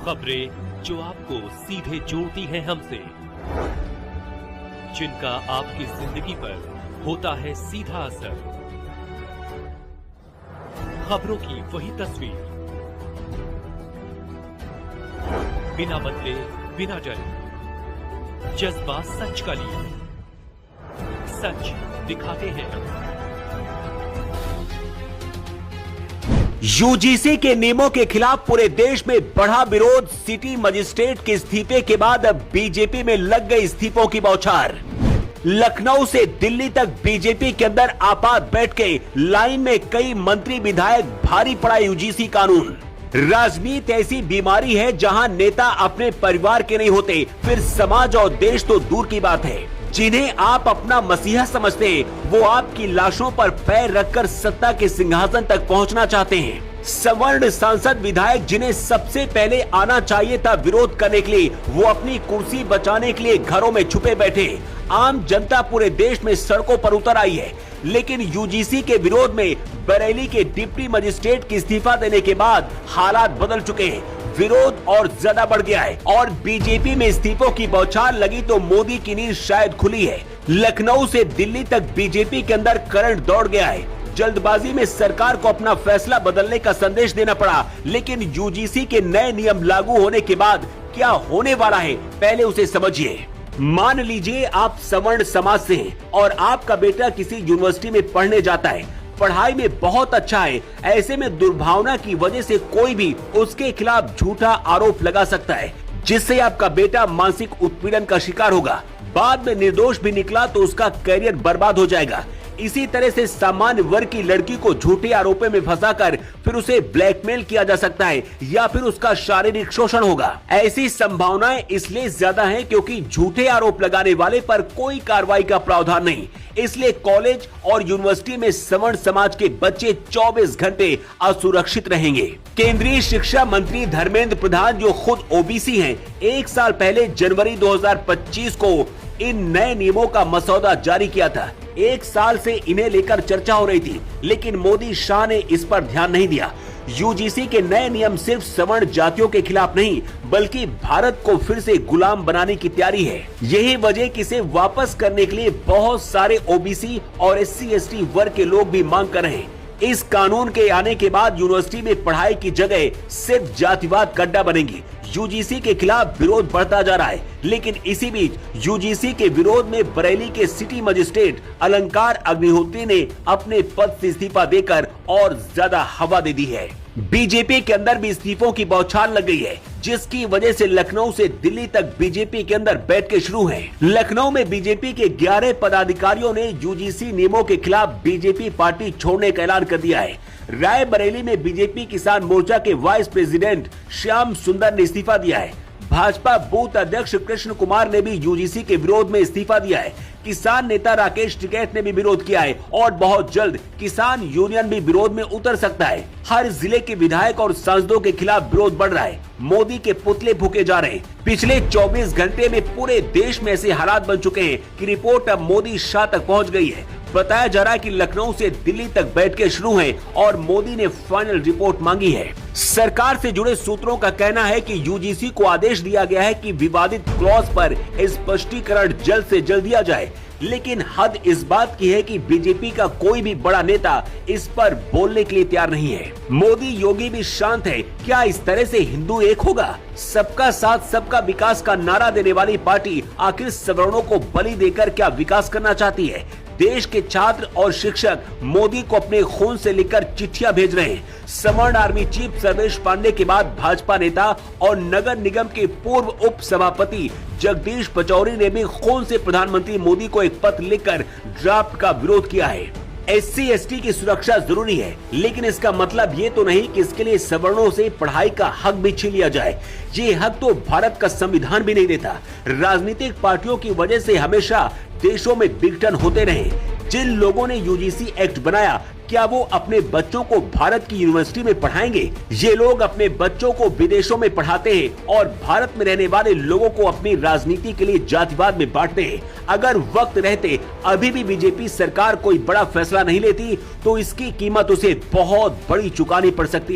खबरें जो आपको सीधे जोड़ती हैं हमसे, जिनका आपकी जिंदगी पर होता है सीधा असर। खबरों की वही तस्वीर, बिना बदले बिना डरे, जज्बा सच का लिए, सच दिखाते हैं हम। यूजीसी के नियमों के खिलाफ पूरे देश में बढ़ा विरोध। सिटी मजिस्ट्रेट के इस्तीफे के बाद अब बीजेपी में लग गई इस्तीफों की बौछार। लखनऊ से दिल्ली तक बीजेपी के अंदर आपात बैठ के लाइन में कई मंत्री विधायक, भारी पड़ा यूजीसी कानून। राजनीति ऐसी बीमारी है जहां नेता अपने परिवार के नहीं होते, फिर समाज और देश तो दूर की बात है। जिन्हें आप अपना मसीहा समझते हैं, वो आपकी लाशों पर पैर रखकर सत्ता के सिंहासन तक पहुंचना चाहते हैं। सवर्ण सांसद विधायक जिन्हें सबसे पहले आना चाहिए था विरोध करने के लिए, वो अपनी कुर्सी बचाने के लिए घरों में छुपे बैठे। आम जनता पूरे देश में सड़कों पर उतर आई है, लेकिन यूजीसी के विरोध में बरेली के डिप्टी मजिस्ट्रेट के इस्तीफा देने के बाद हालात बदल चुके हैं। विरोध और ज्यादा बढ़ गया है और बीजेपी में इस्तीफों की बौछार लगी तो मोदी की नींद शायद खुली है। लखनऊ से दिल्ली तक बीजेपी के अंदर करंट दौड़ गया है। जल्दबाजी में सरकार को अपना फैसला बदलने का संदेश देना पड़ा, लेकिन यूजीसी के नए नियम लागू होने के बाद क्या होने वाला है, पहले उसे समझिए। मान लीजिए आप सवर्ण समाज से हैं और आपका बेटा किसी यूनिवर्सिटी में पढ़ने जाता है, पढ़ाई में बहुत अच्छा है। ऐसे में दुर्भावना की वजह से कोई भी उसके खिलाफ झूठा आरोप लगा सकता है, जिससे आपका बेटा मानसिक उत्पीड़न का शिकार होगा। बाद में निर्दोष भी निकला तो उसका करियर बर्बाद हो जाएगा। इसी तरह से सामान्य वर्ग की लड़की को झूठे आरोपों में फंसाकर फिर उसे ब्लैकमेल किया जा सकता है या फिर उसका शारीरिक शोषण होगा। ऐसी संभावनाएं इसलिए ज्यादा हैं क्योंकि झूठे आरोप लगाने वाले पर कोई कार्रवाई का प्रावधान नहीं। इसलिए कॉलेज और यूनिवर्सिटी में सवर्ण समाज के बच्चे 24 घंटे असुरक्षित रहेंगे। केंद्रीय शिक्षा मंत्री धर्मेंद्र प्रधान, जो खुद ओबीसी हैं, 1 साल पहले जनवरी 2025 को इन नए नियमों का मसौदा जारी किया था। 1 साल से इन्हें लेकर चर्चा हो रही थी, लेकिन मोदी शाह ने इस पर ध्यान नहीं दिया। यूजीसी के नए नियम सिर्फ सवर्ण जातियों के खिलाफ नहीं, बल्कि भारत को फिर से गुलाम बनाने की तैयारी है। यही वजह कि इसे वापस करने के लिए बहुत सारे ओबीसी और SC/ST वर्ग के लोग भी मांग कर रहे हैं। इस कानून के आने के बाद यूनिवर्सिटी में पढ़ाई की जगह सिर्फ जातिवाद का अड्डा बनेगी। यूजीसी के खिलाफ विरोध बढ़ता जा रहा है, लेकिन इसी बीच यूजीसी के विरोध में बरेली के सिटी मजिस्ट्रेट अलंकार अग्निहोत्री ने अपने पद से इस्तीफा देकर और ज्यादा हवा दे दी है। बीजेपी के अंदर भी इस्तीफों की बौछार लग गई है, जिसकी वजह से लखनऊ से दिल्ली तक बीजेपी के अंदर बैठकें शुरू हैं। लखनऊ में बीजेपी के 11 पदाधिकारियों ने यूजीसी नियमों के खिलाफ बीजेपी पार्टी छोड़ने का ऐलान कर दिया है। रायबरेली में बीजेपी किसान मोर्चा के वाइस प्रेसिडेंट श्याम सुंदर ने इस्तीफा दिया है। भाजपा बूथ अध्यक्ष कृष्ण कुमार ने भी यूजीसी के विरोध में इस्तीफा दिया है। किसान नेता राकेश टिकैत ने भी विरोध किया है और बहुत जल्द किसान यूनियन भी विरोध में उतर सकता है। हर जिले के विधायक और सांसदों के खिलाफ विरोध बढ़ रहा है। मोदी के पुतले फूके जा रहे हैं। पिछले 24 घंटे में पूरे देश में ऐसे हालात बन चुके हैं कि रिपोर्ट अब मोदी शाह तक पहुंच गई है। बताया जा रहा है कि लखनऊ से दिल्ली तक बैठकें शुरू हैं और मोदी ने फाइनल रिपोर्ट मांगी है। सरकार से जुड़े सूत्रों का कहना है कि यूजीसी को आदेश दिया गया है कि विवादित क्लॉज पर स्पष्टीकरण जल्द से जल्द दिया जाए, लेकिन हद इस बात की है कि बीजेपी का कोई भी बड़ा नेता इस पर बोलने के लिए तैयार नहीं है। मोदी योगी भी शांत है। क्या इस तरह से हिंदू एक होगा? सबका साथ सबका विकास का नारा देने वाली पार्टी आखिर सवर्णों को बलि देकर क्या विकास करना चाहती है? देश के छात्र और शिक्षक मोदी को अपने खून से लिखकर चिट्ठियां भेज रहे हैं। सवर्ण आर्मी चीफ सर्वेश पांडे के बाद भाजपा नेता और नगर निगम के पूर्व उप सभापति जगदीश पचौरी ने भी खून से प्रधानमंत्री मोदी को एक पत्र लिखकर ड्राफ्ट का विरोध किया है। SC/ST की सुरक्षा जरूरी है, लेकिन इसका मतलब ये तो नहीं कि इसके लिए सवर्णों से पढ़ाई का हक भी छीन लिया जाए। ये हक तो भारत का संविधान भी नहीं देता। राजनीतिक पार्टियों की वजह से हमेशा देशों में विघटन होते रहे। जिन लोगों ने यूजीसी एक्ट बनाया, क्या वो अपने बच्चों को भारत की यूनिवर्सिटी में पढ़ाएंगे? ये लोग अपने बच्चों को विदेशों में पढ़ाते हैं और भारत में रहने वाले लोगों को अपनी राजनीति के लिए जातिवाद में बांटते हैं। अगर वक्त रहते अभी भी बीजेपी सरकार कोई बड़ा फैसला नहीं लेती तो इसकी कीमत उसे बहुत बड़ी चुकानी पड़ सकती है।